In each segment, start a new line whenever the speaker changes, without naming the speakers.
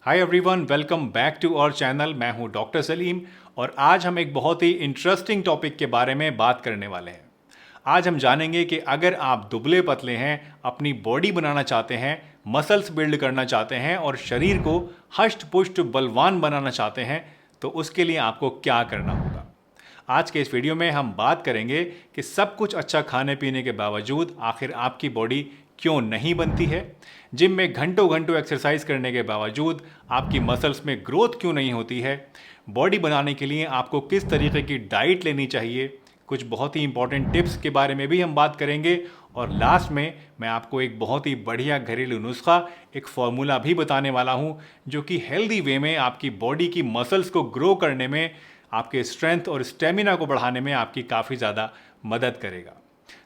Hi everyone, welcome back to our channel. मैं हूं doctor Salim और आज हम एक बहुत ही इंटरेस्टिंग टॉपिक के बारे में बात करने वाले हैं। आज हम जानेंगे कि अगर आप दुबले पतले हैं, अपनी बॉडी बनाना चाहते हैं, मसल्स बिल्ड करना चाहते हैं और शरीर को हष्ट पुष्ट बलवान बनाना चाहते हैं तो उसके लिए आपको क्या करना होगा। आज के इस वीडियो में हम बात करेंगे कि सब कुछ अच्छा खाने पीने के बावजूद आखिर आपकी बॉडी क्यों नहीं बनती है, जिम में घंटों घंटों एक्सरसाइज करने के बावजूद आपकी मसल्स में ग्रोथ क्यों नहीं होती है, बॉडी बनाने के लिए आपको किस तरीके की डाइट लेनी चाहिए, कुछ बहुत ही इंपॉर्टेंट टिप्स के बारे में भी हम बात करेंगे और लास्ट में मैं आपको एक बहुत ही बढ़िया घरेलू नुस्खा, एक फॉर्मूला भी बताने वाला हूं जो कि हेल्दी वे में आपकी बॉडी की मसल्स को ग्रो करने में, आपके स्ट्रेंथ और स्टेमिना को बढ़ाने में आपकी काफ़ी ज़्यादा मदद करेगा।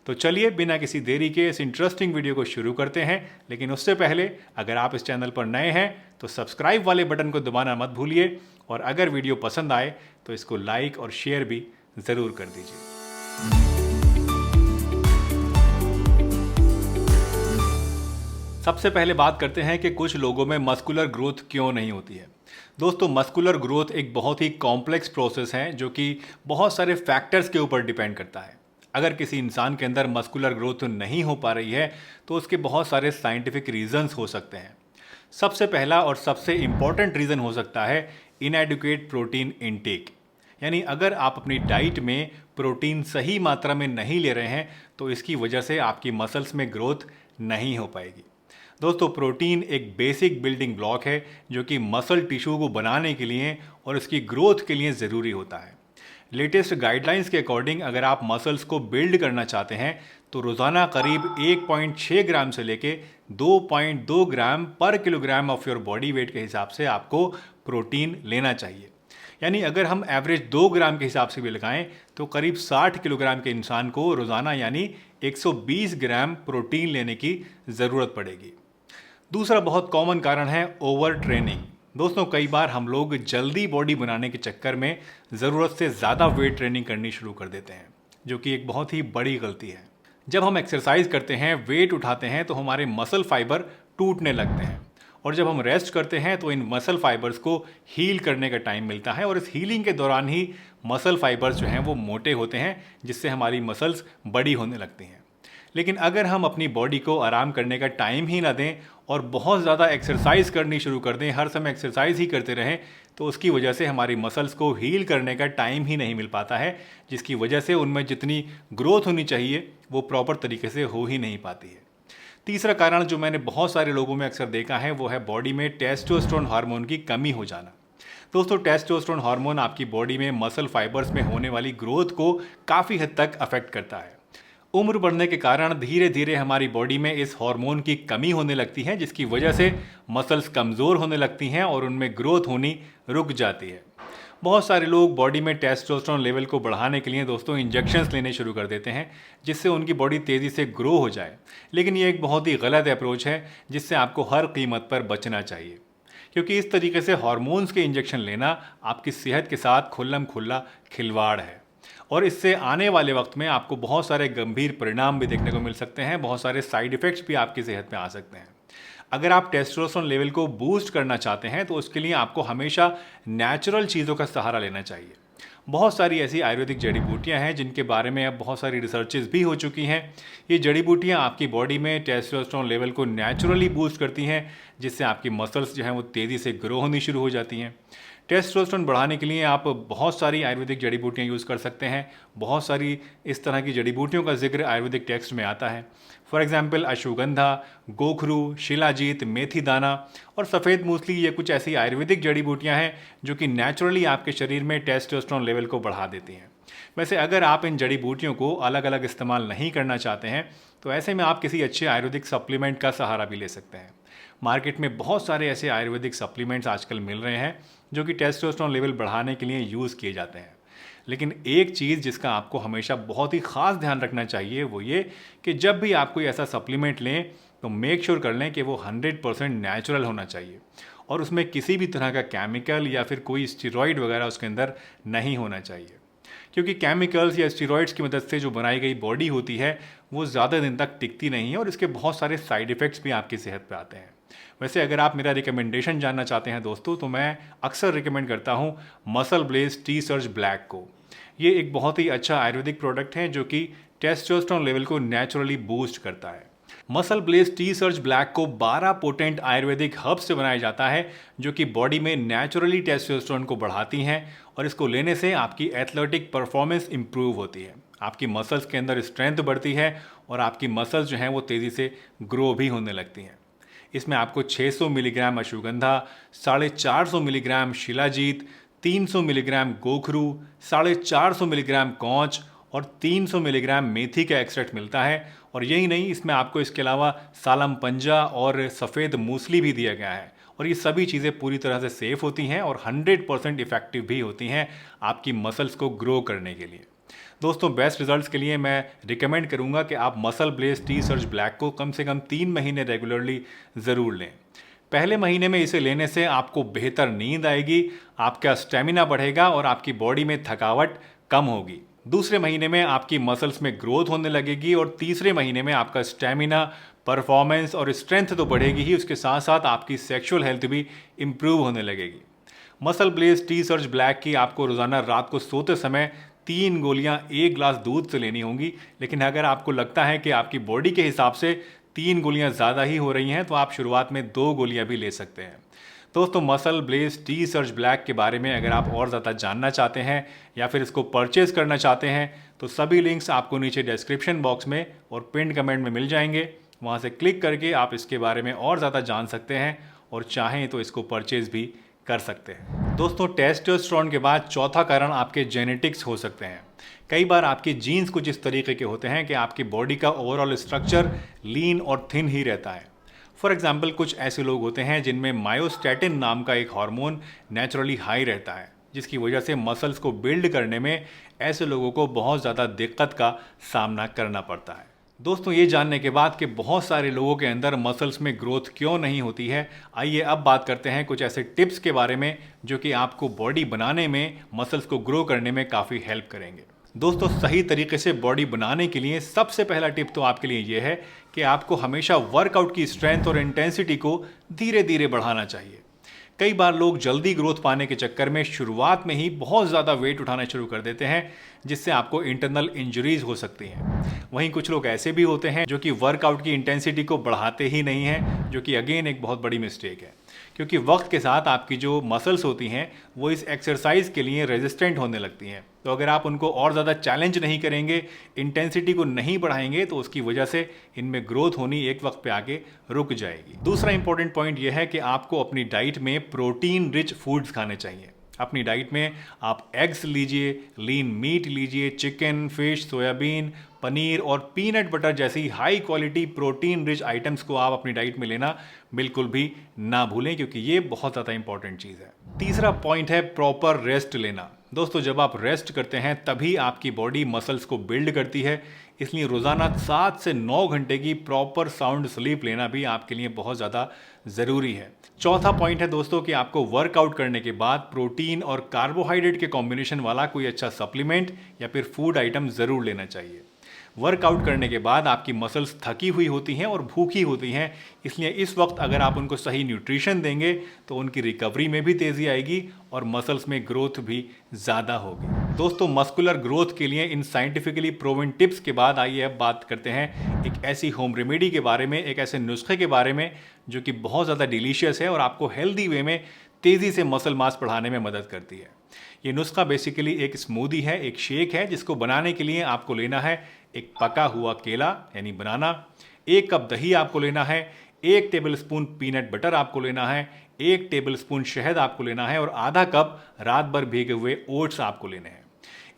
तो चलिए बिना किसी देरी के इस इंटरेस्टिंग वीडियो को शुरू करते हैं। लेकिन उससे पहले अगर आप इस चैनल पर नए हैं तो सब्सक्राइब वाले बटन को दबाना मत भूलिए और अगर वीडियो पसंद आए तो इसको लाइक और शेयर भी ज़रूर कर दीजिए। सबसे पहले बात करते हैं कि कुछ लोगों में मस्कुलर ग्रोथ क्यों नहीं होती है। दोस्तों, मस्कुलर ग्रोथ एक बहुत ही कॉम्प्लेक्स प्रोसेस है जो कि बहुत सारे फैक्टर्स के ऊपर डिपेंड करता है। अगर किसी इंसान के अंदर मस्कुलर ग्रोथ नहीं हो पा रही है तो उसके बहुत सारे साइंटिफिक रीजंस हो सकते हैं। सबसे पहला और सबसे इम्पॉर्टेंट रीज़न हो सकता है इनएडुकेट प्रोटीन इनटेक, यानी अगर आप अपनी डाइट में प्रोटीन सही मात्रा में नहीं ले रहे हैं तो इसकी वजह से आपकी मसल्स में ग्रोथ नहीं हो पाएगी। दोस्तों, प्रोटीन एक बेसिक बिल्डिंग ब्लॉक है जो कि मसल टिश्यू को बनाने के लिए और इसकी ग्रोथ के लिए ज़रूरी होता है। लेटेस्ट गाइडलाइंस के अकॉर्डिंग अगर आप मसल्स को बिल्ड करना चाहते हैं तो रोज़ाना करीब 1.6 ग्राम से लेके 2.2 ग्राम पर kilogram of your body weight के हिसाब से आपको प्रोटीन लेना चाहिए। यानी अगर हम एवरेज 2 ग्राम के हिसाब से भी लगाएं तो करीब 60 किलोग्राम के इंसान को रोज़ाना यानी 120 ग्राम प्रोटीन लेने की ज़रूरत पड़ेगी। दूसरा बहुत कॉमन कारण है ओवर ट्रेनिंग। दोस्तों, कई बार हम लोग जल्दी बॉडी बनाने के चक्कर में ज़रूरत से ज़्यादा वेट ट्रेनिंग करनी शुरू कर देते हैं, जो कि एक बहुत ही बड़ी गलती है। जब हम एक्सरसाइज करते हैं, वेट उठाते हैं तो हमारे मसल फाइबर टूटने लगते हैं और जब हम रेस्ट करते हैं तो इन मसल फाइबर्स को हील करने का टाइम मिलता है और इस हीलिंग के दौरान ही मसल फाइबर्स जो हैं वो मोटे होते हैं, जिससे हमारी मसल्स बड़ी होने लगती हैं। लेकिन अगर हम अपनी बॉडी को आराम करने का टाइम ही ना दें और बहुत ज़्यादा एक्सरसाइज करनी शुरू कर दें, हर समय एक्सरसाइज ही करते रहें, तो उसकी वजह से हमारी मसल्स को हील करने का टाइम ही नहीं मिल पाता है, जिसकी वजह से उनमें जितनी ग्रोथ होनी चाहिए वो प्रॉपर तरीके से हो ही नहीं पाती है। तीसरा कारण जो मैंने बहुत सारे लोगों में अक्सर देखा है वो है बॉडी में टेस्टोस्टेरोन हार्मोन की कमी हो जाना। दोस्तों, टेस्टोस्टेरोन हार्मोन आपकी बॉडी में मसल फाइबर्स में होने वाली ग्रोथ को काफ़ी हद तक अफेक्ट करता है। उम्र बढ़ने के कारण धीरे धीरे हमारी बॉडी में इस हार्मोन की कमी होने लगती है, जिसकी वजह से मसल्स कमज़ोर होने लगती हैं और उनमें ग्रोथ होनी रुक जाती है। बहुत सारे लोग बॉडी में टेस्टोस्टेरोन लेवल को बढ़ाने के लिए दोस्तों इंजेक्शंस लेने शुरू कर देते हैं, जिससे उनकी बॉडी तेज़ी से ग्रो हो जाए। लेकिन ये एक बहुत ही गलत अप्रोच है जिससे आपको हर कीमत पर बचना चाहिए, क्योंकि इस तरीके से हार्मोन्स के इंजेक्शन लेना आपकी सेहत के साथ खुल्लम खुल्ला खिलवाड़ है और इससे आने वाले वक्त में आपको बहुत सारे गंभीर परिणाम भी देखने को मिल सकते हैं, बहुत सारे साइड इफ़ेक्ट्स भी आपकी सेहत में आ सकते हैं। अगर आप टेस्टोस्टेरोन लेवल को बूस्ट करना चाहते हैं तो उसके लिए आपको हमेशा नेचुरल चीज़ों का सहारा लेना चाहिए। बहुत सारी ऐसी आयुर्वेदिक जड़ी बूटियाँ हैं जिनके बारे में अब बहुत सारी रिसर्चेज भी हो चुकी हैं। ये जड़ी बूटियाँ आपकी बॉडी में टेस्टोस्टेरोन लेवल को नेचुरली बूस्ट करती हैं, जिससे आपकी मसल्स जो हैं वो तेज़ी से ग्रो होनी शुरू हो जाती हैं। टेस्टोस्टेरोन बढ़ाने के लिए आप बहुत सारी आयुर्वेदिक जड़ी बूटियाँ यूज़ कर सकते हैं। बहुत सारी इस तरह की जड़ी बूटियों का जिक्र आयुर्वेदिक टेक्स्ट में आता है। फॉर एग्जांपल अश्वगंधा, गोखरू, शिलाजीत, मेथी दाना और सफ़ेद मूसली, ये कुछ ऐसी आयुर्वेदिक जड़ी बूटियाँ हैं जो कि नेचुरली आपके शरीर में टेस्टोस्टेरोन लेवल को बढ़ा देती हैं। वैसे अगर आप इन जड़ी बूटियों को अलग अलग इस्तेमाल नहीं करना चाहते हैं तो ऐसे में आप किसी अच्छे आयुर्वेदिक सप्लीमेंट का सहारा भी ले सकते हैं। मार्केट में बहुत सारे ऐसे आयुर्वेदिक सप्लीमेंट्स आजकल मिल रहे हैं जो कि टेस्टोस्टेरोन लेवल बढ़ाने के लिए यूज़ किए जाते हैं। लेकिन एक चीज़ जिसका आपको हमेशा बहुत ही ख़ास ध्यान रखना चाहिए वो ये कि जब भी आप कोई ऐसा सप्लीमेंट लें तो मेक श्योर कर लें कि वो 100% नेचुरल होना चाहिए और उसमें किसी भी तरह का केमिकल या फिर कोई स्टेरॉइड वगैरह उसके अंदर नहीं होना चाहिए, क्योंकि केमिकल्स या स्टेरॉइड्स की मदद से जो बनाई गई बॉडी होती है वो ज़्यादा दिन तक टिकती नहीं है और इसके बहुत सारे साइड इफ़ेक्ट्स भी आपकी सेहत पे आते हैं। वैसे अगर आप मेरा रिकमेंडेशन जानना चाहते हैं दोस्तों, तो मैं अक्सर रिकमेंड करता हूँ muscle blaze T surge black को। ये एक बहुत ही अच्छा आयुर्वेदिक प्रोडक्ट है जो कि टेस्टोस्टेरोन लेवल को नेचुरली बूस्ट करता है। Muscle blaze T surge black को 12 पोटेंट आयुर्वेदिक हर्ब्स से बनाया जाता है जो कि बॉडी में नेचुरली टेस्टोस्टेरोन को बढ़ाती हैं, और इसको लेने से आपकी एथलेटिक परफॉर्मेंस इंप्रूव होती है, आपकी मसल्स के अंदर स्ट्रेंथ बढ़ती है और आपकी मसल्स जो हैं वो तेज़ी से ग्रो भी होने लगती हैं। इसमें आपको 600 milligram ashwagandha, 450 milligram shilajit, 300 milligram गोखरू, 450 मिलीग्राम कौच और 300 मिलीग्राम मेथी का एक्सट्रैक्ट मिलता है। और यही नहीं, इसमें आपको इसके अलावा सालम पंजा और सफ़ेद मूसली भी दिया गया है, और ये सभी चीज़ें पूरी तरह से सेफ़ होती हैं और 100% इफ़ेक्टिव भी होती हैं आपकी मसल्स को ग्रो करने के लिए। दोस्तों, बेस्ट रिजल्ट्स के लिए मैं रिकमेंड करूंगा कि आप muscle blaze T surge black को कम से कम 3 महीने रेगुलरली ज़रूर लें। पहले महीने में इसे लेने से आपको बेहतर नींद आएगी, आपका स्टेमिना बढ़ेगा और आपकी बॉडी में थकावट कम होगी। दूसरे महीने में आपकी मसल्स में ग्रोथ होने लगेगी और तीसरे महीने में आपका स्टेमिना, परफॉर्मेंस और स्ट्रेंथ तो बढ़ेगी ही, उसके साथ साथ आपकी सेक्सुअल हेल्थ भी इम्प्रूव होने लगेगी। Muscle blaze T surge black की आपको रोज़ाना रात को सोते समय 3 गोलियां 1 ग्लास दूध से लेनी होंगी, लेकिन अगर आपको लगता है कि आपकी बॉडी के हिसाब से 3 गोलियां ज़्यादा ही हो रही हैं तो आप शुरुआत में 2 गोलियां भी ले सकते हैं। दोस्तों, muscle blaze T surge black के बारे में अगर आप और ज़्यादा जानना चाहते हैं या फिर इसको परचेज़ करना चाहते हैं तो सभी लिंक्स आपको नीचे डिस्क्रिप्शन बॉक्स में और पिन कमेंट में मिल जाएंगे। वहाँ से क्लिक करके आप इसके बारे में और ज़्यादा जान सकते हैं और चाहें तो इसको परचेज़ भी कर सकते हैं। दोस्तों, टेस्टोस्टेरोन के बाद चौथा कारण आपके जेनेटिक्स हो सकते हैं। कई बार आपके जीन्स कुछ इस तरीके के होते हैं कि आपकी बॉडी का ओवरऑल स्ट्रक्चर लीन और थिन ही रहता है। फॉर एग्जाम्पल, कुछ ऐसे लोग होते हैं जिनमें मायोस्टैटिन नाम का एक हार्मोन नेचुरली हाई रहता है, जिसकी वजह से मसल्स को बिल्ड करने में ऐसे लोगों को बहुत ज़्यादा दिक्कत का सामना करना पड़ता है। दोस्तों, ये जानने के बाद कि बहुत सारे लोगों के अंदर मसल्स में ग्रोथ क्यों नहीं होती है, आइए अब बात करते हैं कुछ ऐसे टिप्स के बारे में जो कि आपको बॉडी बनाने में, मसल्स को ग्रो करने में काफ़ी हेल्प करेंगे। दोस्तों, सही तरीके से बॉडी बनाने के लिए सबसे पहला टिप तो आपके लिए ये है कि आपको हमेशा वर्कआउट की स्ट्रेंथ और इंटेंसिटी को धीरे धीरे बढ़ाना चाहिए। कई बार लोग जल्दी ग्रोथ पाने के चक्कर में शुरुआत में ही बहुत ज़्यादा वेट उठाना शुरू कर देते हैं, जिससे आपको इंटरनल इंजरीज हो सकती हैं। वहीं कुछ लोग ऐसे भी होते हैं जो कि वर्कआउट की इंटेंसिटी को बढ़ाते ही नहीं हैं, जो कि अगेन एक बहुत बड़ी मिस्टेक है, क्योंकि वक्त के साथ आपकी जो मसल्स होती हैं वो इस एक्सरसाइज के लिए रेजिस्टेंट होने लगती हैं। तो अगर आप उनको और ज़्यादा चैलेंज नहीं करेंगे, इंटेंसिटी को नहीं बढ़ाएंगे, तो उसकी वजह से इनमें ग्रोथ होनी एक वक्त पे आके रुक जाएगी। दूसरा इंपॉर्टेंट पॉइंट यह है कि आपको अपनी डाइट में प्रोटीन रिच फूड्स खाने चाहिए। अपनी डाइट में आप एग्स लीजिए, लीन मीट लीजिए, चिकन, फिश, सोयाबीन, पनीर और पीनट बटर जैसी high quality protein rich items को आप अपनी डाइट में लेना बिल्कुल भी ना भूलें, क्योंकि ये बहुत ज़्यादा इंपॉर्टेंट चीज़ है। तीसरा पॉइंट है प्रॉपर रेस्ट लेना। दोस्तों, जब आप रेस्ट करते हैं तभी आपकी बॉडी मसल्स को बिल्ड करती है, इसलिए रोज़ाना 7 से 9 घंटे की प्रॉपर साउंड स्लीप लेना भी आपके लिए बहुत ज़्यादा ज़रूरी है। चौथा पॉइंट है दोस्तों कि आपको वर्कआउट करने के बाद प्रोटीन और कार्बोहाइड्रेट के कॉम्बिनेशन वाला कोई अच्छा सप्लीमेंट या फिर फूड आइटम ज़रूर लेना चाहिए। वर्कआउट करने के बाद आपकी मसल्स थकी हुई होती हैं और भूखी होती हैं, इसलिए इस वक्त अगर आप उनको सही न्यूट्रिशन देंगे तो उनकी रिकवरी में भी तेज़ी आएगी और मसल्स में ग्रोथ भी ज़्यादा होगी। दोस्तों, मस्कुलर ग्रोथ के लिए इन साइंटिफिकली प्रूवन टिप्स के बाद आइए अब बात करते हैं एक ऐसी होम रेमेडी के बारे में, एक ऐसे नुस्खे के बारे में जो कि बहुत ज़्यादा डिलीशियस है और आपको हेल्दी वे में तेज़ी से मसल मास बढ़ाने में मदद करती है। ये नुस्खा बेसिकली एक स्मूदी है, एक शेक है, जिसको बनाने के लिए आपको लेना है एक पका हुआ केला यानी बनाना, 1 कप दही आपको लेना है, 1 टेबलस्पून पीनट बटर आपको लेना है, 1 टेबलस्पून शहद आपको लेना है और आधा कप रात भर भीगे हुए ओट्स आपको लेने हैं।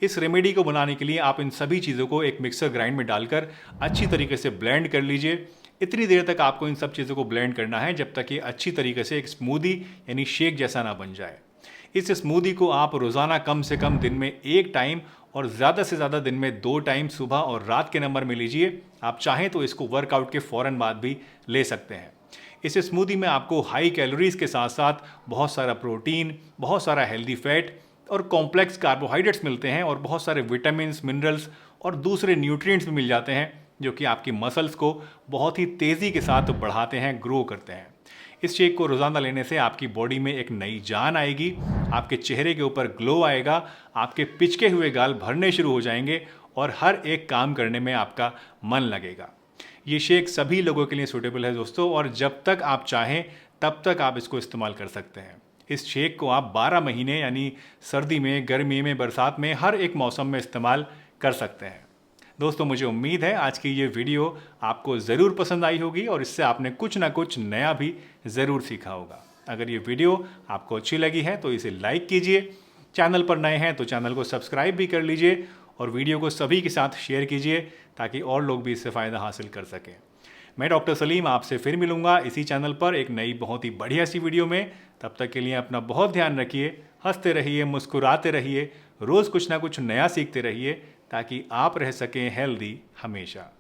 इस रेमेडी को बनाने के लिए आप इन सभी चीज़ों को एक मिक्सर ग्राइंड में डालकर अच्छी तरीके से ब्लेंड कर लीजिए। इतनी देर तक आपको इन सब चीज़ों को ब्लेंड करना है जब तक ये अच्छी तरीके से एक स्मूदी यानी शेक जैसा ना बन जाए। इस स्मूदी को आप रोज़ाना कम से कम दिन में 1 टाइम और ज़्यादा से ज़्यादा दिन में 2 टाइम सुबह और रात के नंबर में लीजिए। आप चाहें तो इसको वर्कआउट के फ़ौरन बाद भी ले सकते हैं। इस स्मूदी में आपको हाई कैलोरीज के साथ साथ बहुत सारा प्रोटीन, बहुत सारा हेल्दी फैट और कॉम्प्लेक्स कार्बोहाइड्रेट्स मिलते हैं और बहुत सारे विटामिन्स, मिनरल्स और दूसरे न्यूट्रिएंट्स भी मिल जाते हैं जो कि आपकी मसल्स को बहुत ही तेज़ी के साथ बढ़ाते हैं, ग्रो करते हैं। इस शेक को रोज़ाना लेने से आपकी बॉडी में एक नई जान आएगी, आपके चेहरे के ऊपर ग्लो आएगा, आपके पिचके हुए गाल भरने शुरू हो जाएंगे और हर एक काम करने में आपका मन लगेगा। ये शेक सभी लोगों के लिए सूटेबल है दोस्तों, और जब तक आप चाहें तब तक आप इसको इस्तेमाल कर सकते हैं। इस शेक को आप 12 महीने यानी सर्दी में, गर्मी में, बरसात में, हर एक मौसम में इस्तेमाल कर सकते हैं। दोस्तों मुझे उम्मीद है आज की ये वीडियो आपको ज़रूर पसंद आई होगी और इससे आपने कुछ ना कुछ नया भी ज़रूर सीखा होगा। अगर ये वीडियो आपको अच्छी लगी है तो इसे लाइक कीजिए, चैनल पर नए हैं तो चैनल को सब्सक्राइब भी कर लीजिए और वीडियो को सभी के साथ शेयर कीजिए ताकि और लोग भी इससे फ़ायदा हासिल कर सकें। मैं डॉक्टर सलीम आपसे फिर मिलूंगा इसी चैनल पर एक नई बहुत ही बढ़िया सी वीडियो में। तब तक के लिए अपना बहुत ध्यान रखिए, हंसते रहिए, मुस्कुराते रहिए, रोज़ कुछ ना कुछ नया सीखते रहिए ताकि आप रह सकें हेल्दी हमेशा।